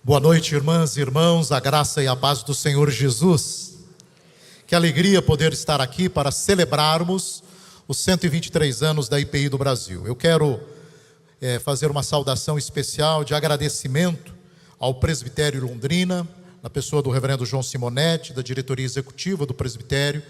Boa noite, irmãs e irmãos, a graça e a paz do Senhor Jesus. Que alegria poder estar aqui para celebrarmos os 123 anos da IPI do Brasil. Eu quero fazer uma saudação especial de agradecimento ao Presbitério Londrina, na pessoa do reverendo João Simonetti, da diretoria executiva do Presbitério.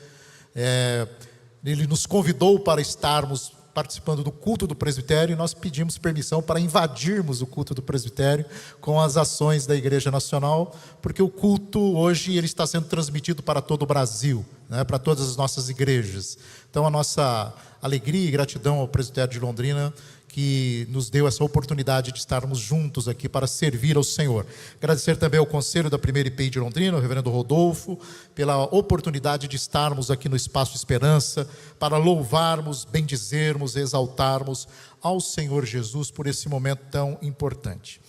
Ele nos convidou para estarmos participando do culto do presbitério e nós pedimos permissão para invadirmos o culto do presbitério com as ações da Igreja Nacional, porque o culto hoje ele está sendo transmitido para todo o Brasil, né, para todas as nossas igrejas. Então a nossa alegria e gratidão ao presbitério de Londrina, que nos deu essa oportunidade de estarmos juntos aqui para servir ao Senhor. Agradecer também ao Conselho da Primeira IPI de Londrina, o reverendo Rodolfo, pela oportunidade de estarmos aqui no Espaço Esperança, para louvarmos, bendizermos, exaltarmos ao Senhor Jesus por esse momento tão importante.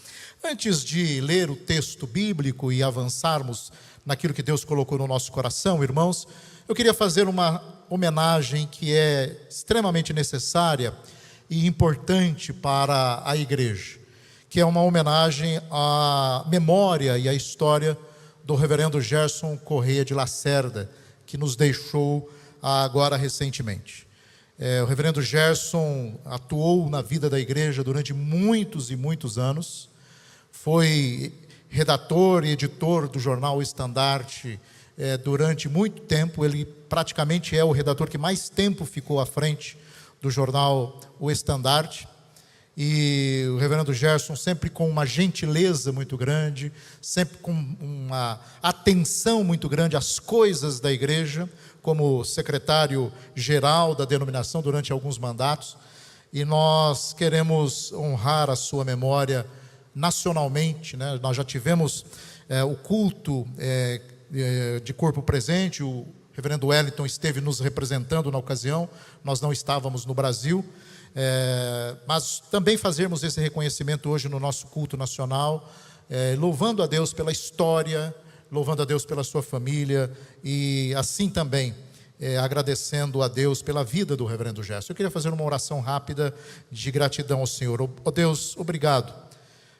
Antes de ler o texto bíblico e avançarmos naquilo que Deus colocou no nosso coração, irmãos, eu queria fazer uma homenagem que é extremamente necessária e importante para a igreja, que é uma homenagem à memória e à história do reverendo Gerson Correia de Lacerda, que nos deixou agora recentemente. O reverendo Gerson atuou na vida da igreja durante muitos e muitos anos, foi redator e editor do jornal O Estandarte durante muito tempo. Ele praticamente é o redator que mais tempo ficou à frente do jornal O Estandarte, e o reverendo Gerson sempre com uma gentileza muito grande, sempre com uma atenção muito grande às coisas da igreja, como secretário-geral da denominação durante alguns mandatos, e nós queremos honrar a sua memória nacionalmente, né? Nós já tivemos o culto de corpo presente, o reverendo Wellington esteve nos representando na ocasião, nós não estávamos no Brasil, mas também fazermos esse reconhecimento hoje no nosso culto nacional, louvando a Deus pela história, louvando a Deus pela sua família e assim também agradecendo a Deus pela vida do reverendo Gerson. Eu queria fazer uma oração rápida de gratidão ao Senhor. Ó Deus, obrigado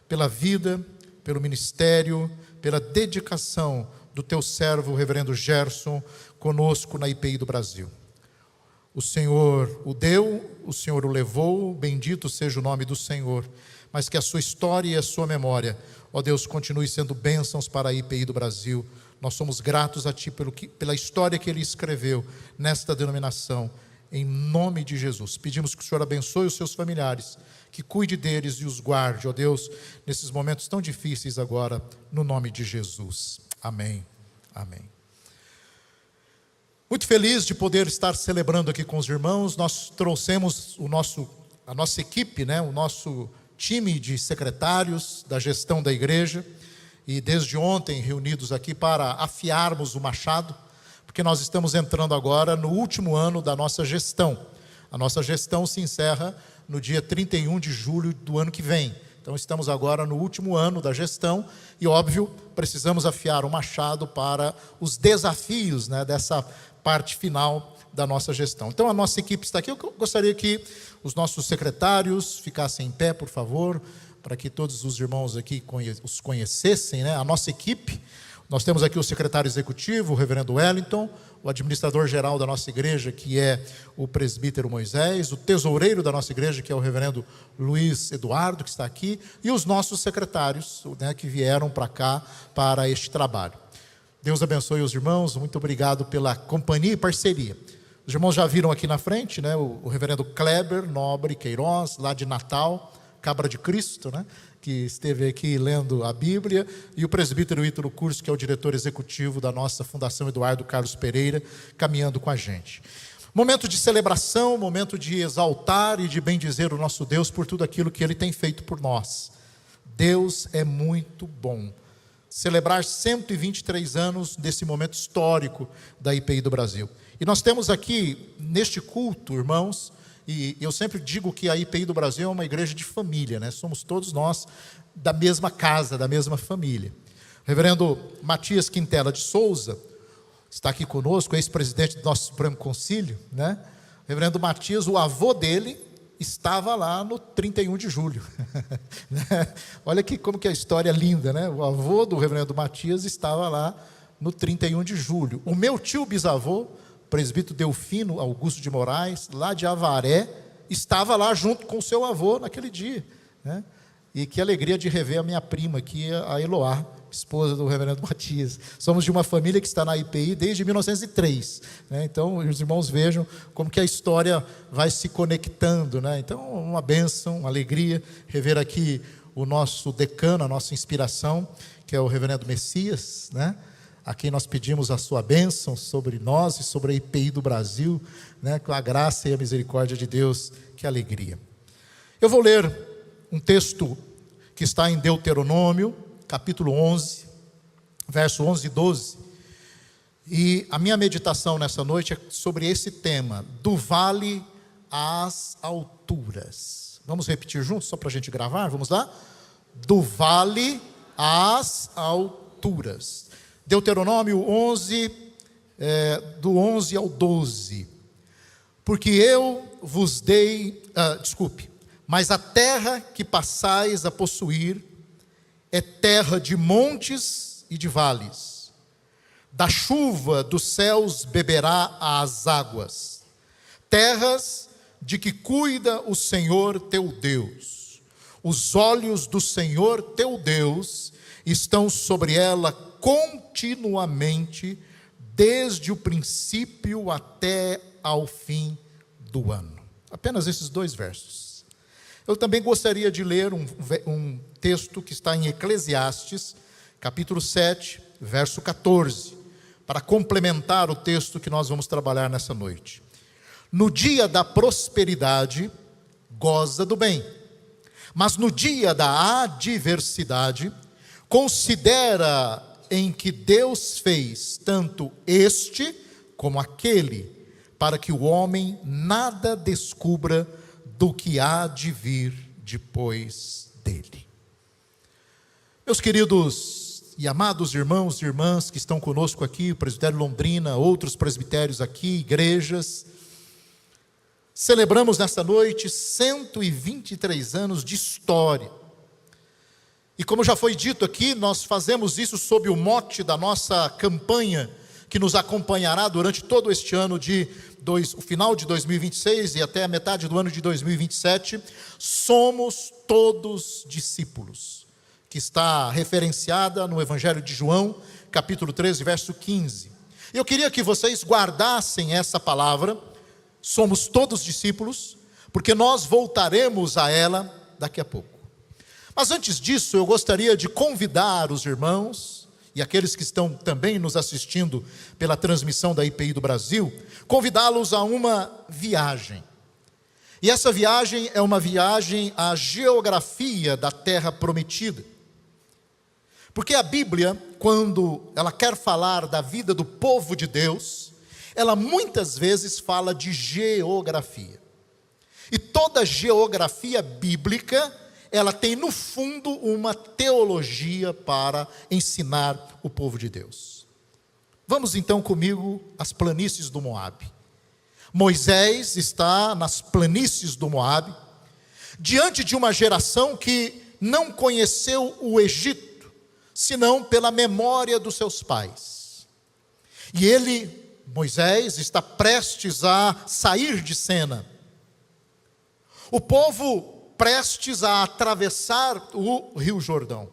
pela vida, pelo ministério, pela dedicação do teu servo, o reverendo Gerson, conosco na IPI do Brasil. O Senhor o deu, o Senhor o levou, bendito seja o nome do Senhor, mas que a sua história e a sua memória, ó Deus, continue sendo bênçãos para a IPI do Brasil. Nós somos gratos a Ti pela história que Ele escreveu nesta denominação, em nome de Jesus. Pedimos que o Senhor abençoe os seus familiares, que cuide deles e os guarde, ó Deus, nesses momentos tão difíceis agora, no nome de Jesus. Amém. Amém. Muito feliz de poder estar celebrando aqui com os irmãos. Nós trouxemos a nossa equipe, né, o nosso time de secretários da gestão da igreja, e desde ontem reunidos aqui para afiarmos o machado, porque nós estamos entrando agora no último ano da nossa gestão. A nossa gestão se encerra no dia 31 de julho do ano que vem. Então estamos agora no último ano da gestão e, óbvio, precisamos afiar o machado para os desafios, né, dessa parte final da nossa gestão. Então a nossa equipe está aqui. Eu gostaria que os nossos secretários ficassem em pé, por favor, para que todos os irmãos aqui os conhecessem, né? A nossa equipe. Nós temos aqui o secretário executivo, o reverendo Wellington, o administrador-geral da nossa igreja, que é o presbítero Moisés, o tesoureiro da nossa igreja, que é o reverendo Luiz Eduardo, que está aqui, e os nossos secretários, né, que vieram para cá para este trabalho. Deus abençoe os irmãos, muito obrigado pela companhia e parceria. Os irmãos já viram aqui na frente, né, o reverendo Kleber Nobre Queiroz, lá de Natal, Cabra de Cristo, né, que esteve aqui lendo a Bíblia, e o presbítero Ítalo Curso, que é o diretor executivo da nossa Fundação Eduardo Carlos Pereira, caminhando com a gente. Momento de celebração, momento de exaltar e de bendizer o nosso Deus por tudo aquilo que Ele tem feito por nós. Deus é muito bom. Celebrar 123 anos desse momento histórico da IPI do Brasil. E nós temos aqui, neste culto, irmãos, e eu sempre digo que a IPI do Brasil é uma igreja de família, né? Somos todos nós da mesma casa, da mesma família. O reverendo Matias Quintela de Souza está aqui conosco, ex-presidente do nosso Supremo Concílio, né? O reverendo Matias, o avô dele estava lá no 31 de julho. Olha como que a história é linda, né? O avô do reverendo Matias estava lá no 31 de julho. O meu tio bisavô, presbítero Delfino Augusto de Moraes, lá de Avaré, estava lá junto com o seu avô naquele dia, né? E que alegria de rever a minha prima aqui, a Eloá, esposa do reverendo Matias. Somos de uma família que está na IPI desde 1903, né? Então os irmãos vejam como que a história vai se conectando, né? Então uma bênção, uma alegria rever aqui o nosso decano, a nossa inspiração, que é o reverendo Messias, né? A quem nós pedimos a sua bênção sobre nós e sobre a IPI do Brasil, né? Com a graça e a misericórdia de Deus, que alegria. Eu vou ler um texto que está em Deuteronômio, capítulo 11, verso 11 e 12. E a minha meditação nessa noite é sobre esse tema, do vale às alturas. Vamos repetir juntos, só para a gente gravar? Vamos lá? Do vale às alturas. Deuteronômio 11, do 11 ao 12. Porque eu vos dei, mas a terra que passais a possuir é terra de montes e de vales. Da chuva dos céus beberá as águas. Terras de que cuida o Senhor teu Deus. Os olhos do Senhor teu Deus estão sobre ela continuamente, desde o princípio até ao fim do ano. Apenas esses 2 versos. Eu também gostaria de ler um texto que está em Eclesiastes, capítulo 7, verso 14, para complementar o texto que nós vamos trabalhar nessa noite. No dia da prosperidade, goza do bem, mas no dia da adversidade, considera em que Deus fez tanto este como aquele, para que o homem nada descubra do que há de vir depois dele. Meus queridos e amados irmãos e irmãs que estão conosco aqui, o presbitério Londrina, outros presbitérios aqui, igrejas, celebramos nesta noite 123 anos de história. E como já foi dito aqui, nós fazemos isso sob o mote da nossa campanha, que nos acompanhará durante todo este ano o final de 2026 e até a metade do ano de 2027, somos todos discípulos, que está referenciada no Evangelho de João, capítulo 13, verso 15. Eu queria que vocês guardassem essa palavra, somos todos discípulos, porque nós voltaremos a ela daqui a pouco. Mas antes disso, eu gostaria de convidar os irmãos e aqueles que estão também nos assistindo pela transmissão da IPI do Brasil, convidá-los a uma viagem. E essa viagem é uma viagem à geografia da terra prometida. Porque a Bíblia, quando ela quer falar da vida do povo de Deus, ela muitas vezes fala de geografia. E toda geografia bíblica, ela tem no fundo uma teologia para ensinar o povo de Deus. Vamos então comigo às planícies do Moabe. Moisés está nas planícies do Moabe, diante de uma geração que não conheceu o Egito, senão pela memória dos seus pais. E Moisés, está prestes a sair de cena. O povo prestes a atravessar o Rio Jordão.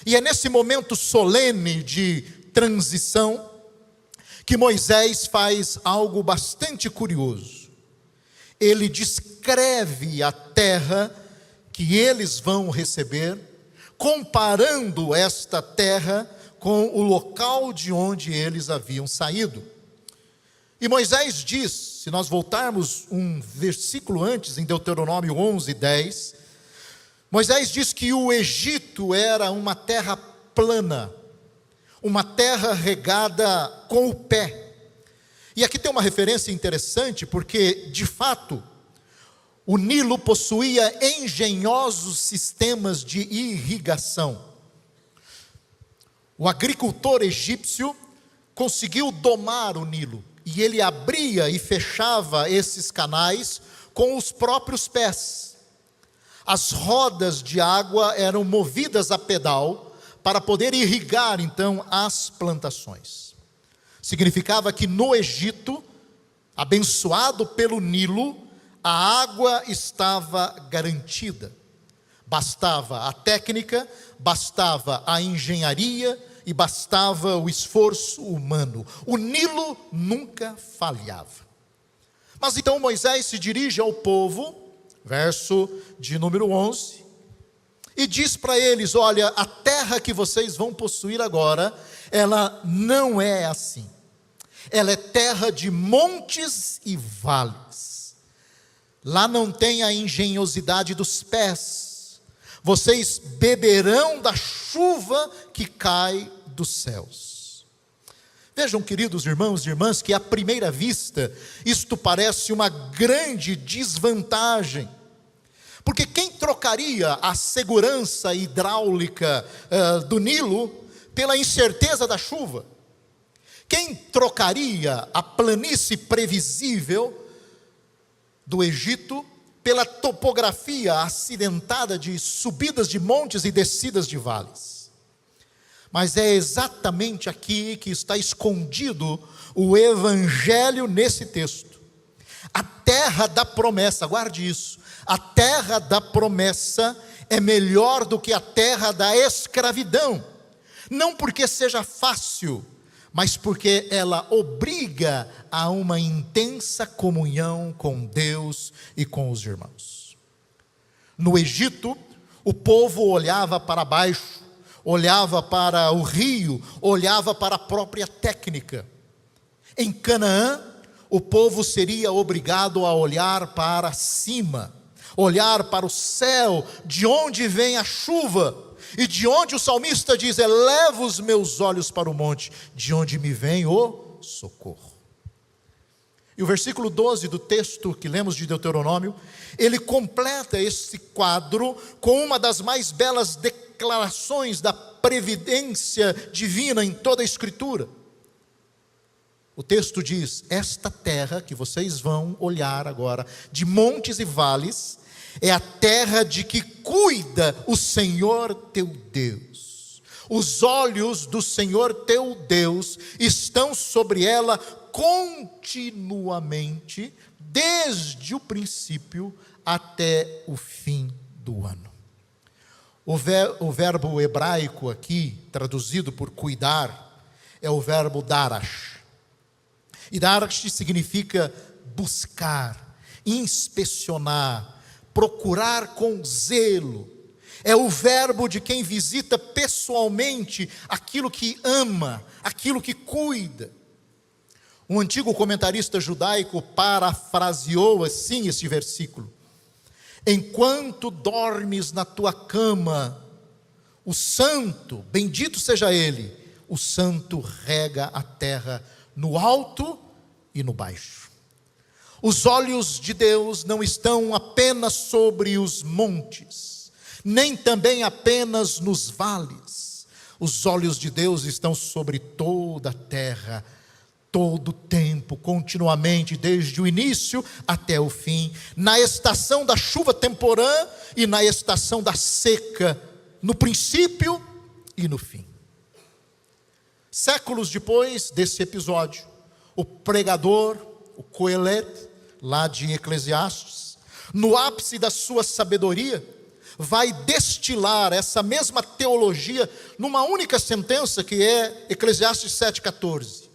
E é nesse momento solene de transição que Moisés faz algo bastante curioso. Ele descreve a terra que eles vão receber, comparando esta terra com o local de onde eles haviam saído. E Moisés diz, se nós voltarmos um versículo antes, em Deuteronômio 11, 10, Moisés diz que o Egito era uma terra plana, uma terra regada com o pé. E aqui tem uma referência interessante, porque, de fato, o Nilo possuía engenhosos sistemas de irrigação. O agricultor egípcio conseguiu domar o Nilo, e ele abria e fechava esses canais com os próprios pés. As rodas de água eram movidas a pedal para poder irrigar então as plantações. Significava que no Egito, abençoado pelo Nilo, a água estava garantida. Bastava a técnica, bastava a engenharia e bastava o esforço humano. O Nilo nunca falhava. Mas então Moisés se dirige ao povo, verso de número 11, e diz para eles: olha, a terra que vocês vão possuir agora, ela não é assim. Ela é terra de montes e vales. Lá não tem a engenhosidade dos pés. Vocês beberão da chuva que cai dos céus. Vejam, queridos irmãos e irmãs, que à primeira vista isto parece uma grande desvantagem. Porque quem trocaria a segurança hidráulica do Nilo pela incerteza da chuva? Quem trocaria a planície previsível do Egito pela topografia acidentada de subidas de montes e descidas de vales? Mas é exatamente aqui que está escondido o evangelho nesse texto. A terra da promessa, guarde isso, a terra da promessa é melhor do que a terra da escravidão. Não porque seja fácil, mas porque ela obriga a uma intensa comunhão com Deus e com os irmãos. No Egito, o povo olhava para baixo, olhava para o rio, olhava para a própria técnica. Em Canaã, o povo seria obrigado a olhar para cima, olhar para o céu, de onde vem a chuva, e de onde o salmista diz: eleva os meus olhos para o monte, de onde me vem o socorro. E o versículo 12 do texto que lemos de Deuteronômio, ele completa esse quadro com uma das mais belas declarações da previdência divina em toda a Escritura. O texto diz: esta terra que vocês vão olhar agora, de montes e vales, é a terra de que cuida o Senhor teu Deus. Os olhos do Senhor teu Deus estão sobre ela continuamente, desde o princípio até o fim do ano. O verbo hebraico aqui, traduzido por cuidar, é o verbo darash. E darash significa buscar, inspecionar, procurar com zelo. É o verbo de quem visita pessoalmente aquilo que ama, aquilo que cuida. Um antigo comentarista judaico parafraseou assim este versículo: enquanto dormes na tua cama, o santo, bendito seja ele, o santo rega a terra no alto e no baixo. Os olhos de Deus não estão apenas sobre os montes, nem também apenas nos vales. Os olhos de Deus estão sobre toda a terra, todo o tempo, continuamente, desde o início até o fim, na estação da chuva temporã e na estação da seca, no princípio e no fim. Séculos depois desse episódio, o pregador, o Coelete, lá de Eclesiastes, no ápice da sua sabedoria, vai destilar essa mesma teologia numa única sentença, que é Eclesiastes 7,14.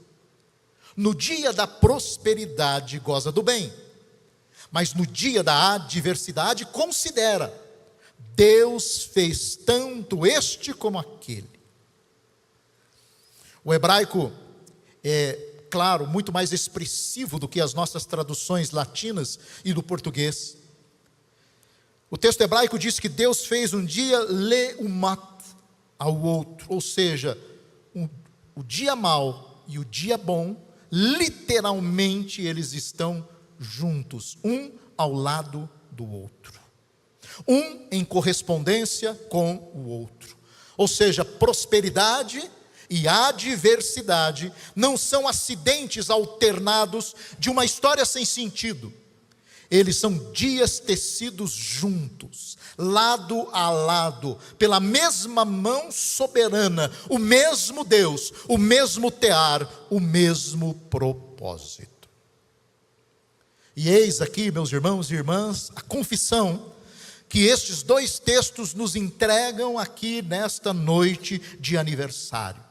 No dia da prosperidade goza do bem, mas no dia da adversidade considera: Deus fez tanto este como aquele. O hebraico é, claro, muito mais expressivo do que as nossas traduções latinas e do português. O texto hebraico diz que Deus fez um dia leumat ao outro, ou seja, o dia mau e o dia bom, literalmente eles estão juntos, um ao lado do outro, um em correspondência com o outro. Ou seja, prosperidade e adversidade não são acidentes alternados de uma história sem sentido. Eles são dias tecidos juntos, lado a lado, pela mesma mão soberana, o mesmo Deus, o mesmo tear, o mesmo propósito. E eis aqui, meus irmãos e irmãs, a confissão que estes dois textos nos entregam aqui nesta noite de aniversário.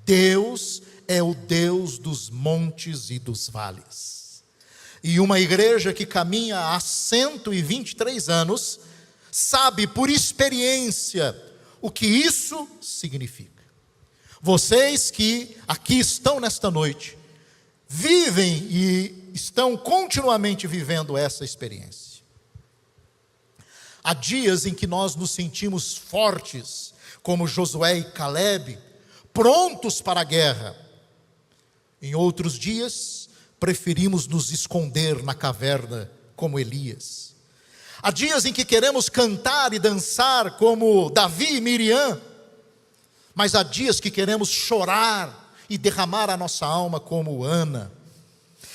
Deus é o Deus dos montes e dos vales. E uma igreja que caminha há 123 anos, sabe por experiência o que isso significa. Vocês que aqui estão nesta noite, vivem e estão continuamente vivendo essa experiência. Há dias em que nós nos sentimos fortes, como Josué e Calebe, prontos para a guerra. Em outros dias, preferimos nos esconder na caverna, como Elias. Há dias em que queremos cantar e dançar, como Davi e Miriam, mas há dias que queremos chorar e derramar a nossa alma, como Ana.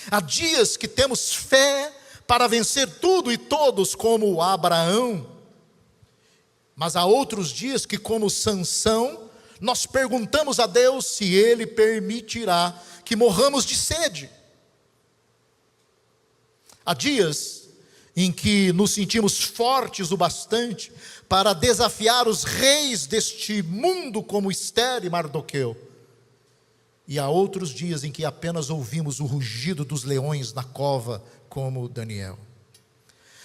Há dias que temos fé para vencer tudo e todos, como Abraão. Mas há outros dias que, como Sansão, nós perguntamos a Deus se Ele permitirá que morramos de sede. Há dias em que nos sentimos fortes o bastante para desafiar os reis deste mundo, como Ester e Mardoqueu. E há outros dias em que apenas ouvimos o rugido dos leões na cova, como Daniel.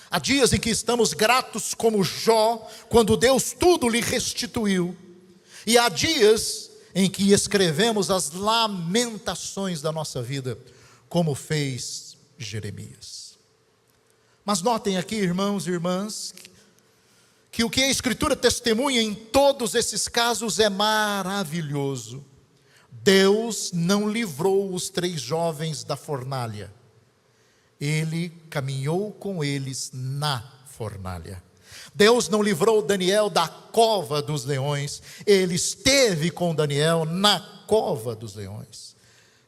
Há dias em que estamos gratos como Jó, quando Deus tudo lhe restituiu. E há dias em que escrevemos as lamentações da nossa vida, como fez Jeremias. Mas notem aqui, irmãos e irmãs, que o que a Escritura testemunha em todos esses casos é maravilhoso. Deus não livrou os 3 jovens da fornalha. Ele caminhou com eles na fornalha. Deus não livrou Daniel da cova dos leões. Ele esteve com Daniel na cova dos leões.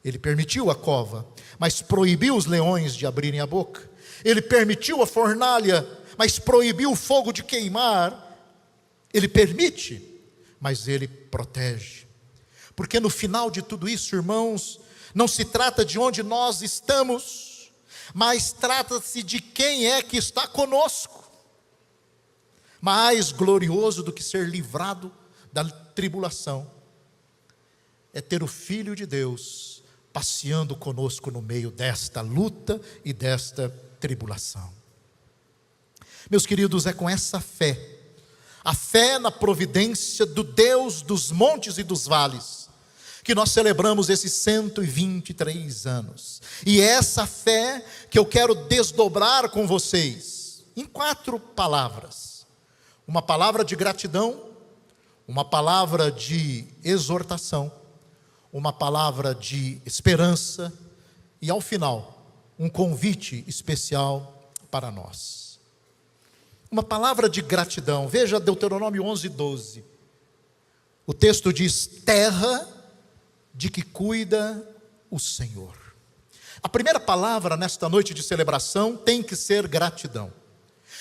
Ele permitiu a cova, mas proibiu os leões de abrirem a boca. Ele permitiu a fornalha, mas proibiu o fogo de queimar. Ele permite, mas Ele protege. Porque no final de tudo isso, irmãos, não se trata de onde nós estamos, mas trata-se de quem é que está conosco. Mais glorioso do que ser livrado da tribulação é ter o Filho de Deus passeando conosco no meio desta luta e desta tribulação. Meus queridos, é com essa fé, a fé na providência do Deus dos montes e dos vales, que nós celebramos esses 123 anos. E é essa fé que eu quero desdobrar com vocês em 4 palavras. Uma palavra de gratidão, uma palavra de exortação, uma palavra de esperança e, ao final, um convite especial para nós. Uma palavra de gratidão. Veja Deuteronômio 11:12. O texto diz: terra de que cuida o Senhor. A primeira palavra nesta noite de celebração tem que ser gratidão.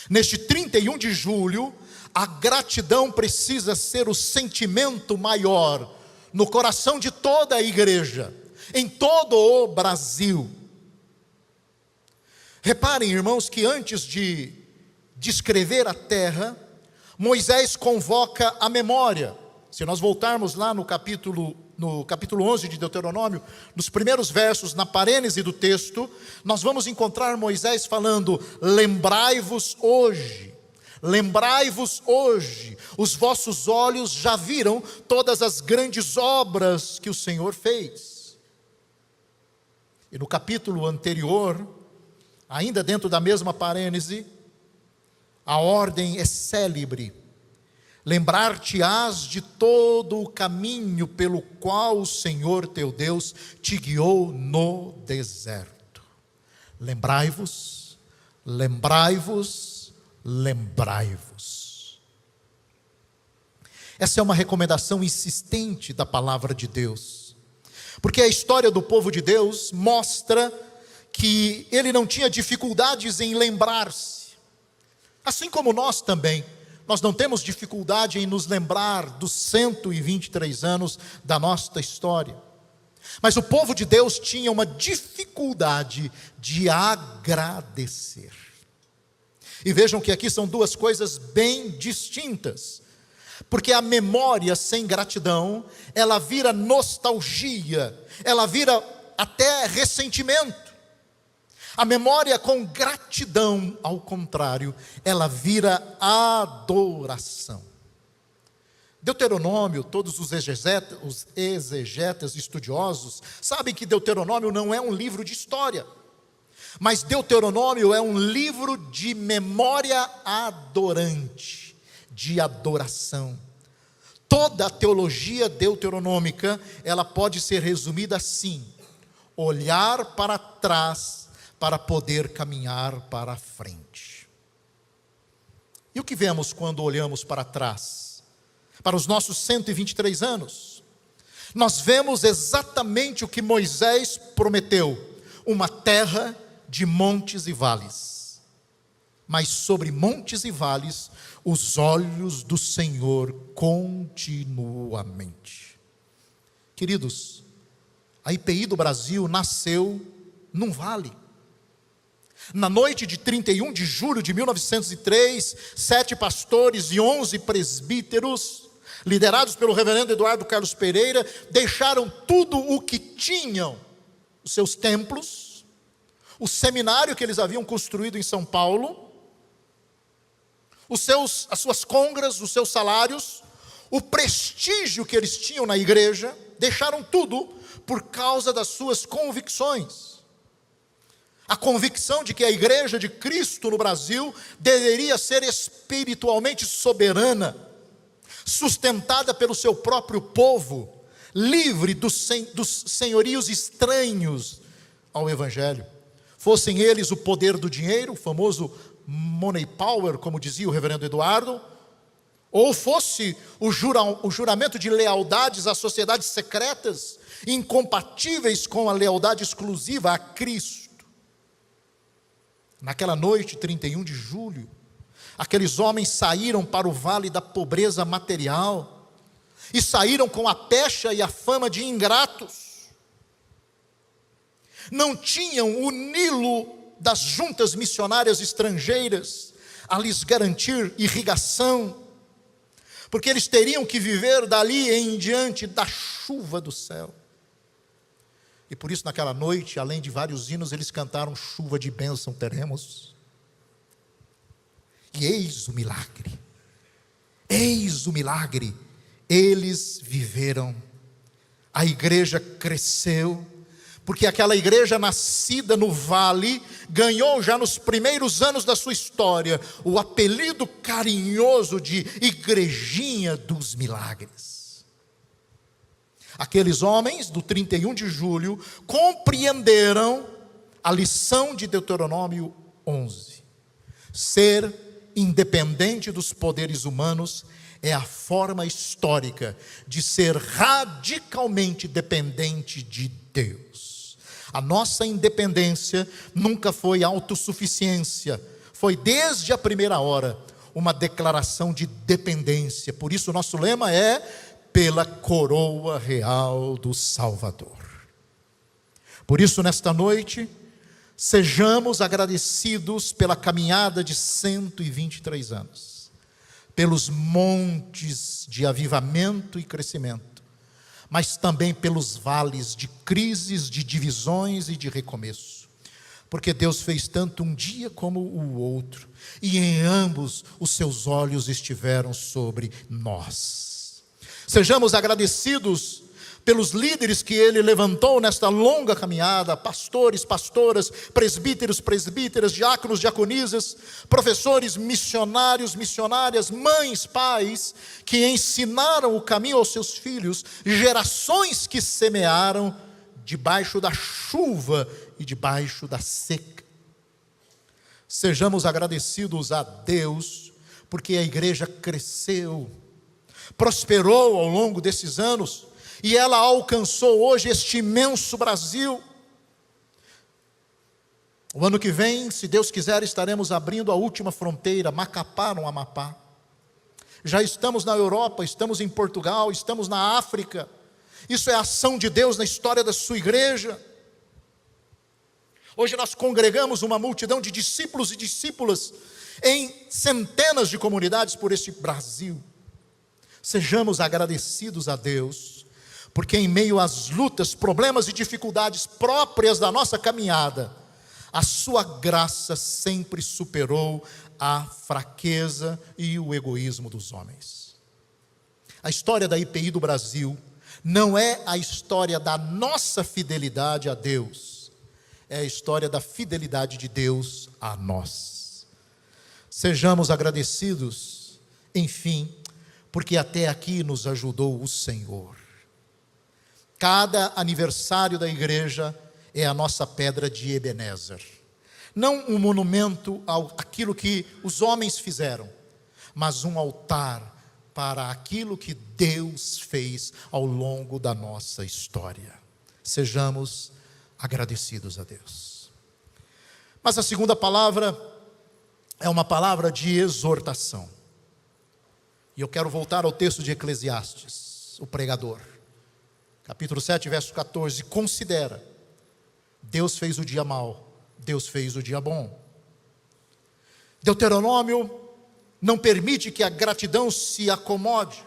Neste 31 de julho, a gratidão precisa ser o sentimento maior no coração de toda a igreja, em todo o Brasil. Reparem, irmãos, que antes de descrever a terra, Moisés convoca a memória. Se nós voltarmos lá no capítulo 11 de Deuteronômio, nos primeiros versos, na parênese do texto, nós vamos encontrar Moisés falando: lembrai-vos hoje, os vossos olhos já viram todas as grandes obras que o Senhor fez. E no capítulo anterior, ainda dentro da mesma parênese, a ordem é célebre: lembrar-te-ás de todo o caminho pelo qual o Senhor teu Deus te guiou no deserto. Lembrai-vos, lembrai-vos, lembrai-vos. Essa é uma recomendação insistente da palavra de Deus, porque a história do povo de Deus mostra que ele não tinha dificuldades em lembrar-se. Assim como nós também, nós não temos dificuldade em nos lembrar dos 123 anos da nossa história. Mas o povo de Deus tinha uma dificuldade de agradecer. E vejam que aqui são duas coisas bem distintas. Porque a memória sem gratidão, ela vira nostalgia, ela vira até ressentimento. A memória com gratidão, ao contrário, ela vira adoração. Deuteronômio, todos os exegetas estudiosos sabem que Deuteronômio não é um livro de história, mas Deuteronômio é um livro de memória adorante, de adoração. Toda a teologia deuteronômica, ela pode ser resumida assim: olhar para trás para poder caminhar para a frente. E o que vemos quando olhamos para trás? Para os nossos 123 anos, nós vemos exatamente o que Moisés prometeu: uma terra de montes e vales. Mas sobre montes e vales, os olhos do Senhor continuamente. Queridos, a IPI do Brasil nasceu num vale. Na noite de 31 de julho de 1903, 7 pastores e 11 presbíteros, liderados pelo reverendo Eduardo Carlos Pereira, deixaram tudo o que tinham, os seus templos, o seminário que eles haviam construído em São Paulo, as suas congras, os seus salários, o prestígio que eles tinham na igreja, deixaram tudo por causa das suas convicções. A convicção de que a igreja de Cristo no Brasil deveria ser espiritualmente soberana, sustentada pelo seu próprio povo, livre dos senhorios estranhos ao Evangelho. Fossem eles o poder do dinheiro, o famoso money power, como dizia o reverendo Eduardo, ou fosse o juramento de lealdades às sociedades secretas, incompatíveis com a lealdade exclusiva a Cristo. Naquela noite, 31 de julho, aqueles homens saíram para o vale da pobreza material, e saíram com a pecha e a fama de ingratos. Não tinham o Nilo das juntas missionárias estrangeiras a lhes garantir irrigação, porque eles teriam que viver dali em diante da chuva do céu. E por isso naquela noite, além de vários hinos, eles cantaram: chuva de bênção teremos. E eis o milagre, eles viveram, a igreja cresceu, porque aquela igreja nascida no vale, ganhou já nos primeiros anos da sua história, o apelido carinhoso de Igrejinha dos Milagres. Aqueles homens do 31 de julho compreenderam a lição de Deuteronômio 11. Ser independente dos poderes humanos é a forma histórica de ser radicalmente dependente de Deus. A nossa independência nunca foi autossuficiência, foi desde a primeira hora uma declaração de dependência. Por isso o nosso lema é: pela coroa real do Salvador. Por isso, nesta noite, sejamos agradecidos pela caminhada de 123 anos, pelos montes de avivamento e crescimento, mas também pelos vales de crises, de divisões e de recomeço, porque Deus fez tanto um dia como o outro, e em ambos os seus olhos estiveram sobre nós. Sejamos agradecidos pelos líderes que Ele levantou nesta longa caminhada: pastores, pastoras, presbíteros, presbíteras, diáconos, diaconisas, professores, missionários, missionárias, mães, pais, que ensinaram o caminho aos seus filhos, gerações que semearam debaixo da chuva e debaixo da seca. Sejamos agradecidos a Deus, porque a igreja cresceu, prosperou ao longo desses anos, e ela alcançou hoje este imenso Brasil. O ano que vem, se Deus quiser, estaremos abrindo a última fronteira, Macapá, no Amapá. Já estamos na Europa, estamos em Portugal, estamos na África. Isso é a ação de Deus na história da sua igreja. Hoje nós congregamos uma multidão de discípulos e discípulas em centenas de comunidades por este Brasil. Sejamos agradecidos a Deus, porque em meio às lutas, problemas e dificuldades próprias da nossa caminhada, a sua graça sempre superou a fraqueza e o egoísmo dos homens. A história da IPI do Brasil não é a história da nossa fidelidade a Deus, é a história da fidelidade de Deus a nós. Sejamos agradecidos, enfim, porque até aqui nos ajudou o Senhor. Cada aniversário da igreja é a nossa pedra de Ebenezer. Não um monumento àquilo que os homens fizeram, mas um altar para aquilo que Deus fez ao longo da nossa história. Sejamos agradecidos a Deus. Mas a segunda palavra é uma palavra de exortação. E eu quero voltar ao texto de Eclesiastes, o pregador. Capítulo 7, verso 14. Considera, Deus fez o dia mau, Deus fez o dia bom. Deuteronômio não permite que a gratidão se acomode.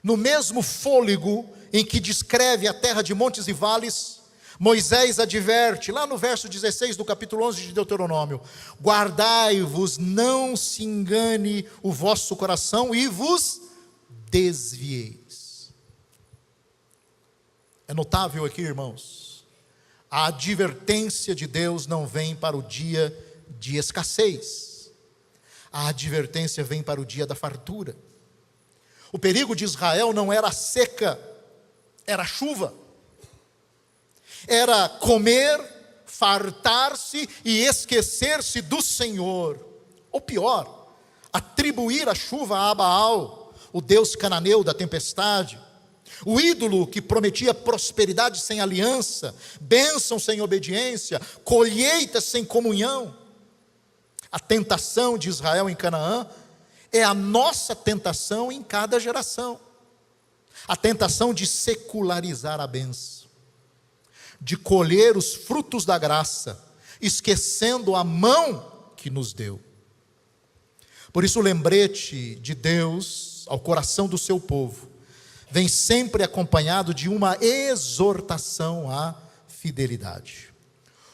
No mesmo fôlego em que descreve a terra de montes e vales, Moisés adverte, lá no verso 16 do capítulo 11 de Deuteronômio: guardai-vos, não se engane o vosso coração e vos desvieis. É notável aqui, irmãos, a advertência de Deus não vem para o dia de escassez. A advertência vem para o dia da fartura. O perigo de Israel não era a seca, era a chuva. Era comer, fartar-se e esquecer-se do Senhor. Ou pior, atribuir a chuva a Baal, o deus cananeu da tempestade. O ídolo que prometia prosperidade sem aliança, bênção sem obediência, colheita sem comunhão. A tentação de Israel em Canaã é a nossa tentação em cada geração. A tentação de secularizar a bênção, de colher os frutos da graça, esquecendo a mão que nos deu. Por isso o lembrete de Deus ao coração do seu povo vem sempre acompanhado de uma exortação à fidelidade.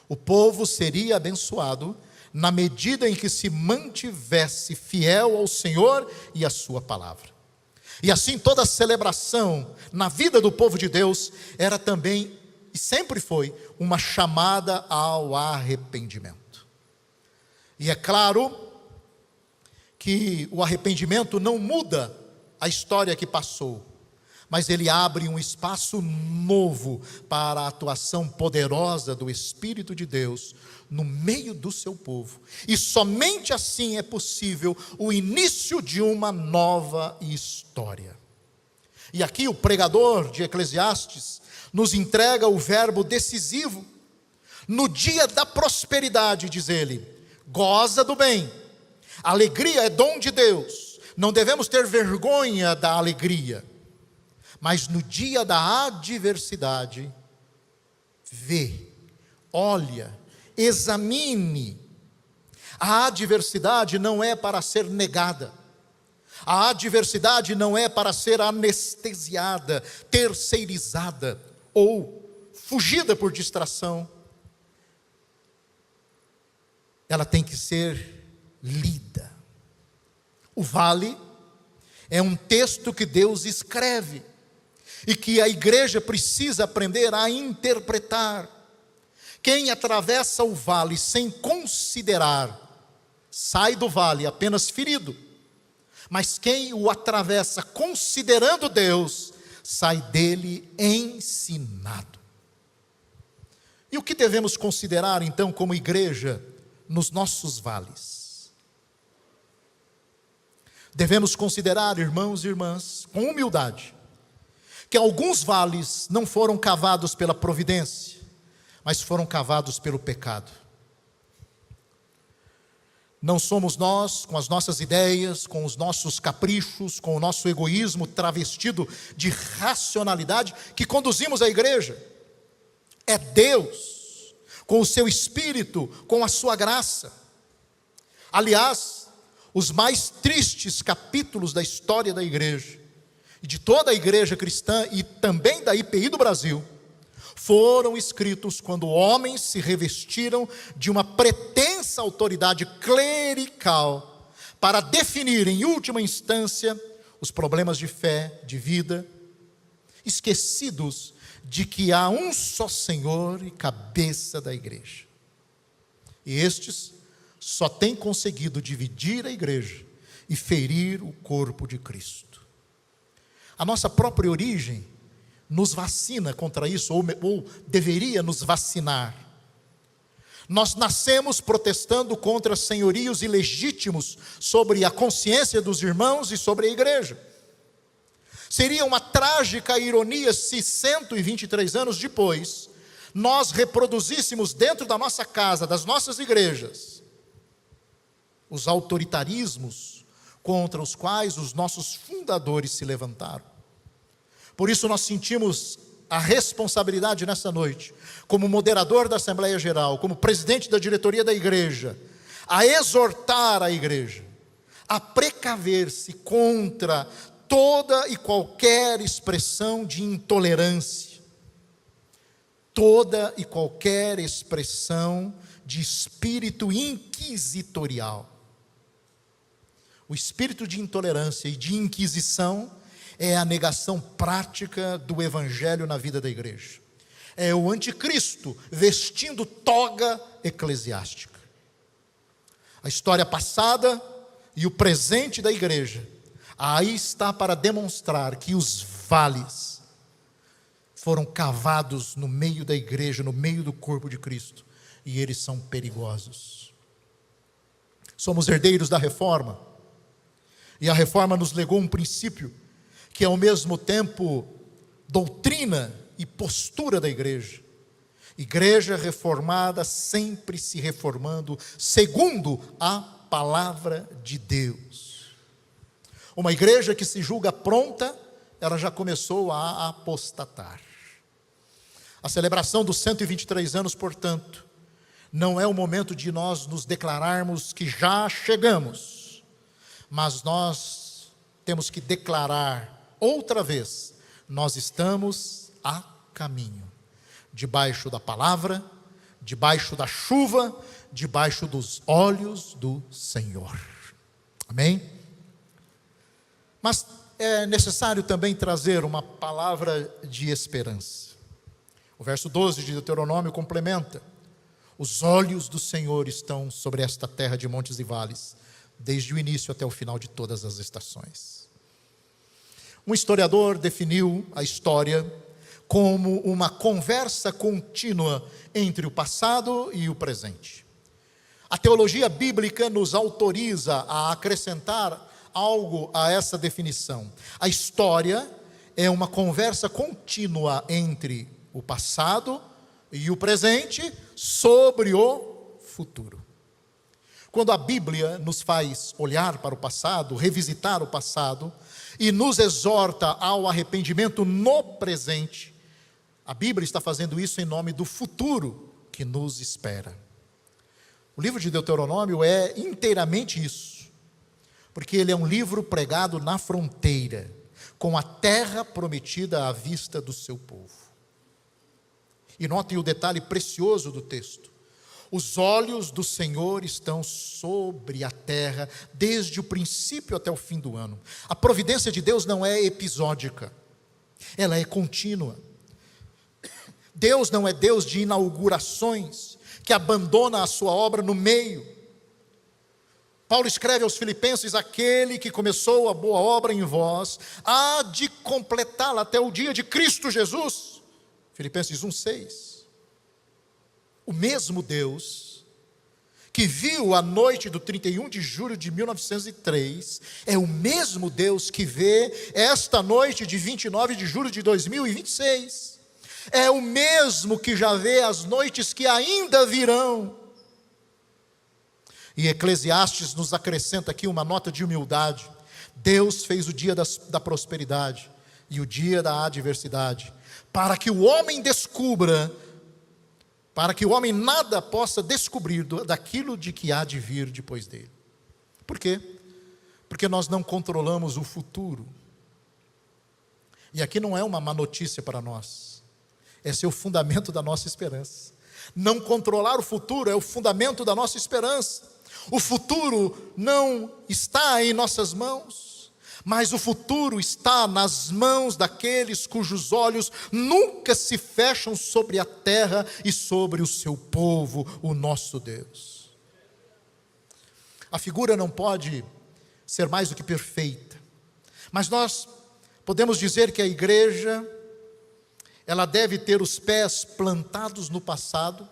O povo seria abençoado na medida em que se mantivesse fiel ao Senhor e à sua palavra. E assim toda celebração na vida do povo de Deus era também, e sempre foi, uma chamada ao arrependimento. E é claro que o arrependimento não muda a história que passou, mas ele abre um espaço novo para a atuação poderosa do Espírito de Deus no meio do seu povo. E somente assim é possível o início de uma nova história. E aqui o pregador de Eclesiastes nos entrega o verbo decisivo. No dia da prosperidade, diz ele, goza do bem. A alegria é dom de Deus. Não devemos ter vergonha da alegria. Mas no dia da adversidade, vê, olha, examine. A adversidade não é para ser negada. A adversidade não é para ser anestesiada, terceirizada ou fugida por distração. Ela tem que ser lida. O vale é um texto que Deus escreve e que a igreja precisa aprender a interpretar. Quem atravessa o vale sem considerar, sai do vale apenas ferido. Mas quem o atravessa considerando Deus, sai dele ensinado. E o que devemos considerar então como igreja nos nossos vales? Devemos considerar, irmãos e irmãs, com humildade, que alguns vales não foram cavados pela providência, mas foram cavados pelo pecado. Não somos nós, com as nossas ideias, com os nossos caprichos, com o nosso egoísmo travestido de racionalidade, que conduzimos a igreja. É Deus, com o seu Espírito, com a sua graça. Aliás, os mais tristes capítulos da história da igreja, e de toda a igreja cristã, e também da IPI do Brasil, foram escritos quando homens se revestiram de uma pretensa autoridade clerical para definir, em última instância, os problemas de fé, de vida, esquecidos de que há um só Senhor e cabeça da igreja. E estes só têm conseguido dividir a igreja e ferir o corpo de Cristo. A nossa própria origem nos vacina contra isso, ou deveria nos vacinar. Nós nascemos protestando contra senhorios ilegítimos sobre a consciência dos irmãos e sobre a igreja. Seria uma trágica ironia se 123 anos depois, nós reproduzíssemos dentro da nossa casa, das nossas igrejas, os autoritarismos contra os quais os nossos fundadores se levantaram. Por isso nós sentimos a responsabilidade nessa noite, como moderador da Assembleia Geral, como presidente da diretoria da igreja, a exortar a igreja, a precaver-se contra toda e qualquer expressão de intolerância, toda e qualquer expressão de espírito inquisitorial. O espírito de intolerância e de inquisição é a negação prática do evangelho na vida da igreja. É o anticristo vestindo toga eclesiástica. A história passada e o presente da igreja, aí está para demonstrar que os vales foram cavados no meio da igreja, no meio do corpo de Cristo, e eles são perigosos. Somos herdeiros da reforma, e a reforma nos legou um princípio que é ao mesmo tempo doutrina e postura da igreja. Igreja reformada sempre se reformando segundo a palavra de Deus. Uma igreja que se julga pronta, ela já começou a apostatar. A celebração dos 123 anos, portanto, não é o momento de nós nos declararmos que já chegamos, mas nós temos que declarar outra vez, nós estamos a caminho, debaixo da palavra, debaixo da chuva, debaixo dos olhos do Senhor. Amém? Mas é necessário também trazer uma palavra de esperança. O verso 12 de Deuteronômio complementa: os olhos do Senhor estão sobre esta terra de montes e vales, desde o início até o final de todas as estações. Um historiador definiu a história como uma conversa contínua entre o passado e o presente. A teologia bíblica nos autoriza a acrescentar algo a essa definição. A história é uma conversa contínua entre o passado e o presente sobre o futuro. Quando a Bíblia nos faz olhar para o passado, revisitar o passado, e nos exorta ao arrependimento no presente, a Bíblia está fazendo isso em nome do futuro que nos espera. O livro de Deuteronômio é inteiramente isso, porque ele é um livro pregado na fronteira, com a terra prometida à vista do seu povo. E notem o detalhe precioso do texto: os olhos do Senhor estão sobre a terra, desde o princípio até o fim do ano. A providência de Deus não é episódica, ela é contínua. Deus não é Deus de inaugurações, que abandona a sua obra no meio. Paulo escreve aos Filipenses: aquele que começou a boa obra em vós, há de completá-la até o dia de Cristo Jesus. Filipenses 1:6. O mesmo Deus que viu a noite do 31 de julho de 1903, é o mesmo Deus que vê esta noite de 29 de julho de 2026. é o mesmo que já vê as noites que ainda virão. E Eclesiastes nos acrescenta aqui uma nota de humildade. Deus fez o dia da prosperidade e o dia da adversidade, para que o homem descubra, para que o homem nada possa descobrir daquilo de que há de vir depois dele. Por quê? Porque nós não controlamos o futuro. E aqui não é uma má notícia para nós. Esse é o fundamento da nossa esperança. Não controlar o futuro é o fundamento da nossa esperança. O futuro não está em nossas mãos, mas o futuro está nas mãos daqueles cujos olhos nunca se fecham sobre a terra e sobre o seu povo, o nosso Deus. A figura não pode ser mais do que perfeita, mas nós podemos dizer que a igreja, ela deve ter os pés plantados no passado,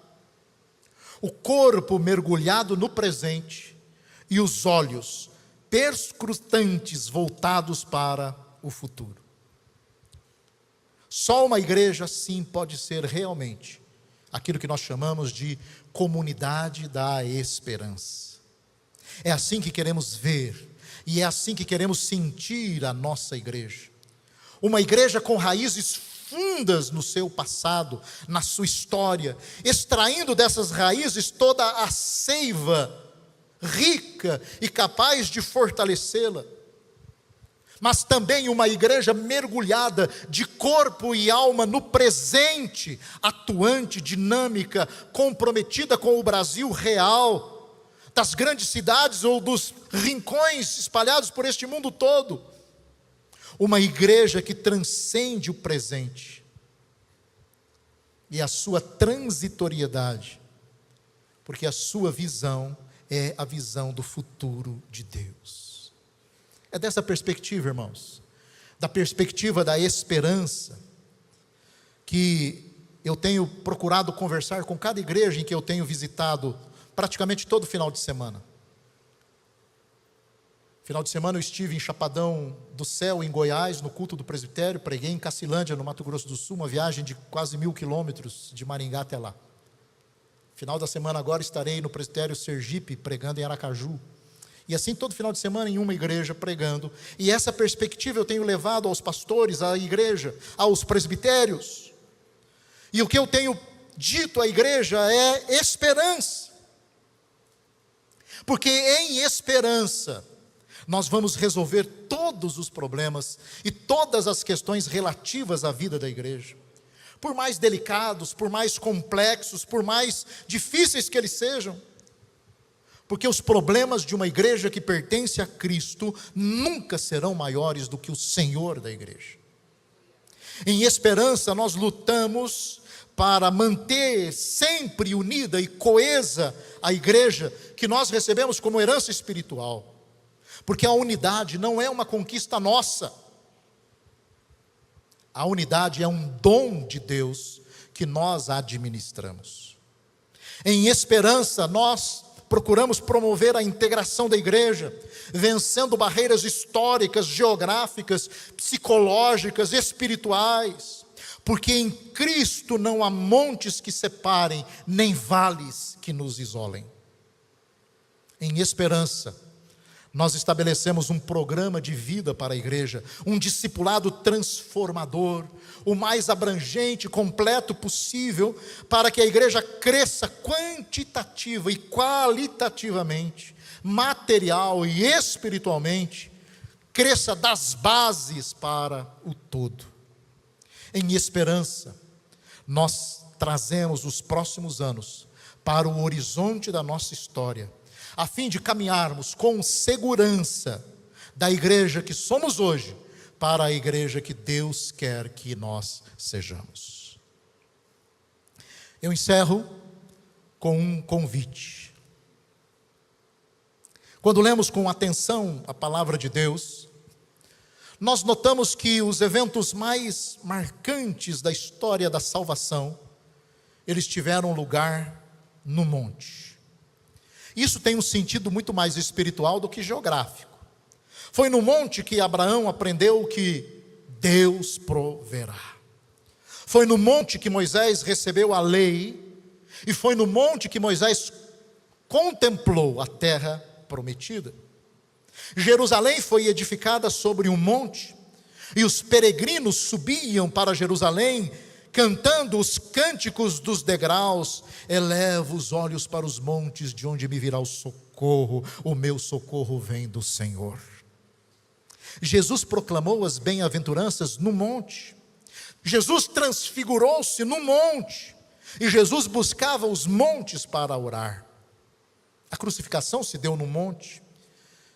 o corpo mergulhado no presente e os olhos perscrutantes voltados para o futuro. Só uma igreja assim pode ser realmente aquilo que nós chamamos de comunidade da esperança. É assim que queremos ver e é assim que queremos sentir a nossa igreja. Uma igreja com raízes fundas no seu passado, na sua história, extraindo dessas raízes toda a seiva rica e capaz de fortalecê-la. Mas também uma igreja mergulhada de corpo e alma no presente, atuante, dinâmica, comprometida com o Brasil real, das grandes cidades ou dos rincões espalhados por este mundo todo. Uma igreja que transcende o presente e a sua transitoriedade, porque a sua visão é a visão do futuro de Deus. É dessa perspectiva, irmãos, da perspectiva da esperança, que eu tenho procurado conversar com cada igreja em que eu tenho visitado praticamente todo final de semana. Final de semana eu estive em Chapadão do Céu, em Goiás, no culto do presbitério. Preguei em Cacilândia, no Mato Grosso do Sul, uma viagem de quase 1000 quilômetros de Maringá até lá. Final da semana agora estarei no presbitério Sergipe, pregando em Aracaju. E assim todo final de semana em uma igreja pregando. E essa perspectiva eu tenho levado aos pastores, à igreja, aos presbitérios. E o que eu tenho dito à igreja é esperança. Porque em esperança nós vamos resolver todos os problemas e todas as questões relativas à vida da igreja. Por mais delicados, por mais complexos, por mais difíceis que eles sejam. Porque os problemas de uma igreja que pertence a Cristo nunca serão maiores do que o Senhor da igreja. Em esperança nós lutamos para manter sempre unida e coesa a igreja que nós recebemos como herança espiritual. Porque a unidade não é uma conquista nossa. A unidade é um dom de Deus que nós administramos. Em esperança, nós procuramos promover a integração da igreja, vencendo barreiras históricas, geográficas, psicológicas, espirituais. Porque em Cristo não há montes que separem, nem vales que nos isolem. Em esperança, nós estabelecemos um programa de vida para a igreja, um discipulado transformador, o mais abrangente e completo possível, para que a igreja cresça quantitativa e qualitativamente, material e espiritualmente, cresça das bases para o todo. Em esperança, nós trazemos os próximos anos para o horizonte da nossa história, a fim de caminharmos com segurança da igreja que somos hoje, para a igreja que Deus quer que nós sejamos. Eu encerro com um convite. Quando lemos com atenção a palavra de Deus, nós notamos que os eventos mais marcantes da história da salvação, eles tiveram lugar no monte. Isso tem um sentido muito mais espiritual do que geográfico. Foi no monte que Abraão aprendeu que Deus proverá. Foi no monte que Moisés recebeu a lei, e foi no monte que Moisés contemplou a terra prometida. Jerusalém foi edificada sobre um monte, e os peregrinos subiam para Jerusalém, cantando os cânticos dos degraus: elevo os olhos para os montes, de onde me virá o meu socorro vem do Senhor. Jesus proclamou as bem-aventuranças no monte, Jesus transfigurou-se no monte, e Jesus buscava os montes para orar. A crucificação se deu no monte,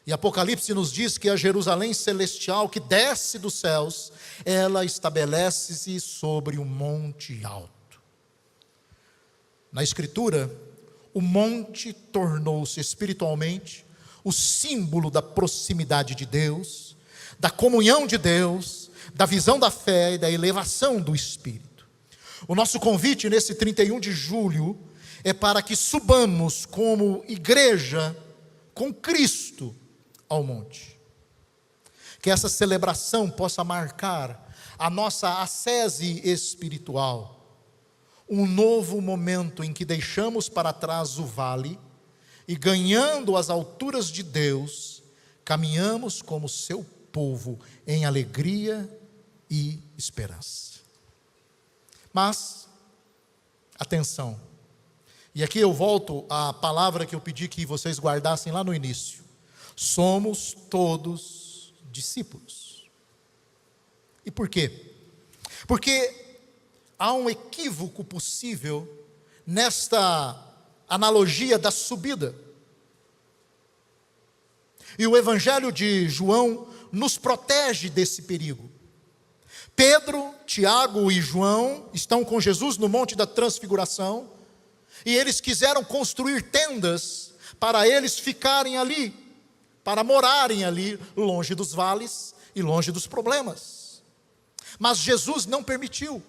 e Apocalipse nos diz que a Jerusalém celestial que desce dos céus, ela estabelece-se sobre um monte alto. Na Escritura, o monte tornou-se espiritualmente o símbolo da proximidade de Deus, da comunhão de Deus, da visão da fé e da elevação do Espírito. O nosso convite nesse 31 de julho é para que subamos como igreja com Cristo ao monte. Que essa celebração possa marcar a nossa ascese espiritual, um novo momento em que deixamos para trás o vale e, ganhando as alturas de Deus, caminhamos como seu povo em alegria e esperança. Mas, atenção, e aqui eu volto à palavra que eu pedi que vocês guardassem lá no início: somos todos discípulos. E por quê? Porque há um equívoco possível nesta analogia da subida. E o Evangelho de João nos protege desse perigo. Pedro, Tiago e João estão com Jesus no Monte da Transfiguração, e eles quiseram construir tendas para eles ficarem ali, para morarem ali, longe dos vales e longe dos problemas. Mas Jesus não permitiu.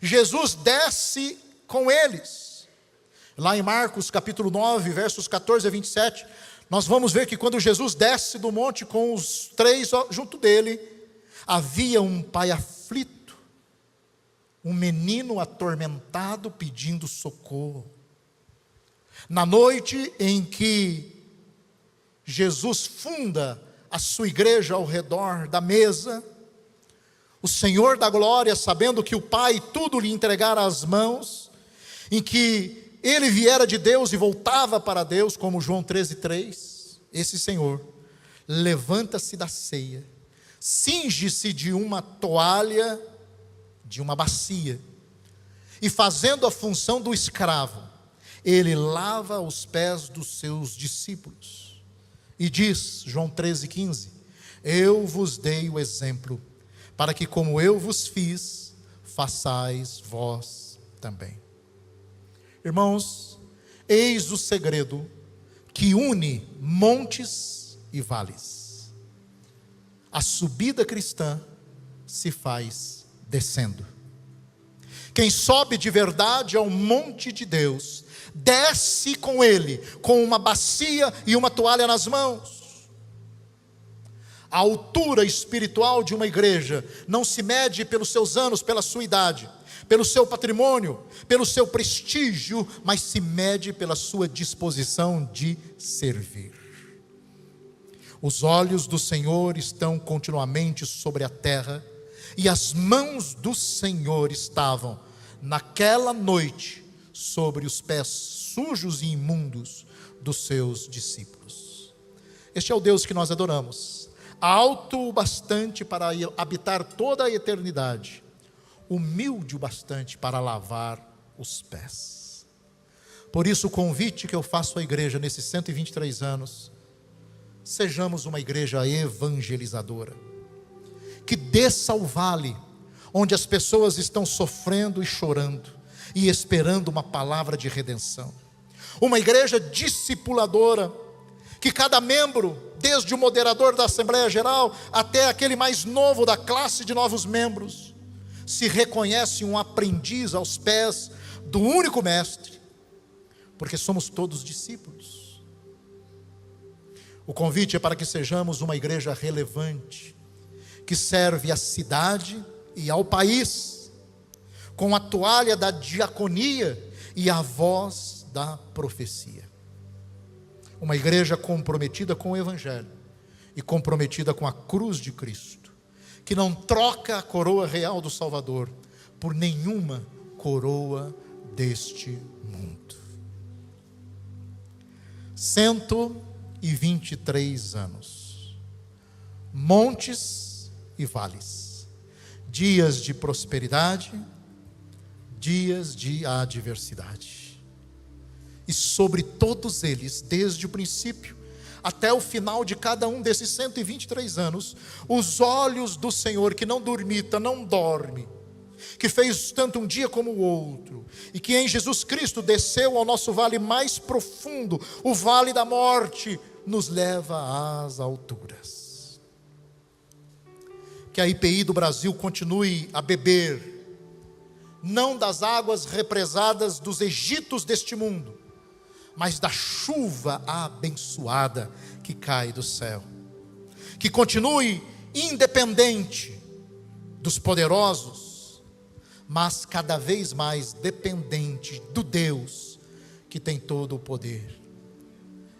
Jesus desce com eles. Lá em Marcos capítulo 9, versos 14 a 27, nós vamos ver que quando Jesus desce do monte com os três junto dele, havia um pai aflito, um menino atormentado pedindo socorro. Na noite em que Jesus funda a sua igreja ao redor da mesa, o Senhor da glória, sabendo que o Pai tudo lhe entregara às mãos, em que ele viera de Deus e voltava para Deus, como João 13:3, esse Senhor levanta-se da ceia, cinge-se de uma toalha, de uma bacia, e fazendo a função do escravo, ele lava os pés dos seus discípulos. E diz, João 13:15, eu vos dei o exemplo, para que como eu vos fiz, façais vós também. Irmãos, eis o segredo que une montes e vales. A subida cristã se faz descendo. Quem sobe de verdade ao monte de Deus, desce com ele, com uma bacia e uma toalha nas mãos. A altura espiritual de uma igreja não se mede pelos seus anos, pela sua idade, pelo seu patrimônio, pelo seu prestígio, mas se mede pela sua disposição de servir. Os olhos do Senhor estão continuamente sobre a terra, e as mãos do Senhor estavam, naquela noite, sobre os pés sujos e imundos dos seus discípulos. Este é o Deus que nós adoramos, alto o bastante para habitar toda a eternidade, humilde o bastante para lavar os pés. Por isso o convite que eu faço à igreja nesses 123 anos, sejamos uma igreja evangelizadora, que desça ao vale, onde as pessoas estão sofrendo e chorando, e esperando uma palavra de redenção. Uma igreja discipuladora, que cada membro, desde o moderador da Assembleia Geral, até aquele mais novo da classe de novos membros, se reconhece um aprendiz aos pés do único mestre, porque somos todos discípulos. O convite é para que sejamos uma igreja relevante, que serve à cidade e ao país, com a toalha da diaconia e a voz da profecia. Uma igreja comprometida com o Evangelho e comprometida com a cruz de Cristo, que não troca a coroa real do Salvador por nenhuma coroa deste mundo. 123 anos, montes e vales, dias de prosperidade, dias de adversidade. E sobre todos eles, desde o princípio até o final de cada um desses 123 anos, os olhos do Senhor, que não dormita, não dorme, que fez tanto um dia como o outro, e que em Jesus Cristo desceu ao nosso vale mais profundo, o vale da morte, nos leva às alturas. Que a IPI do Brasil continue a beber, não das águas represadas dos Egitos deste mundo, mas da chuva abençoada que cai do céu. Que continue independente dos poderosos, mas cada vez mais dependente do Deus que tem todo o poder.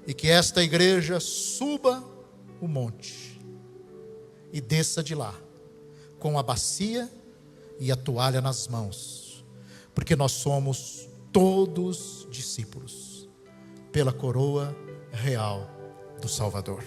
E que esta igreja suba o monte e desça de lá com a bacia e a toalha nas mãos, porque nós somos todos discípulos pela coroa real do Salvador.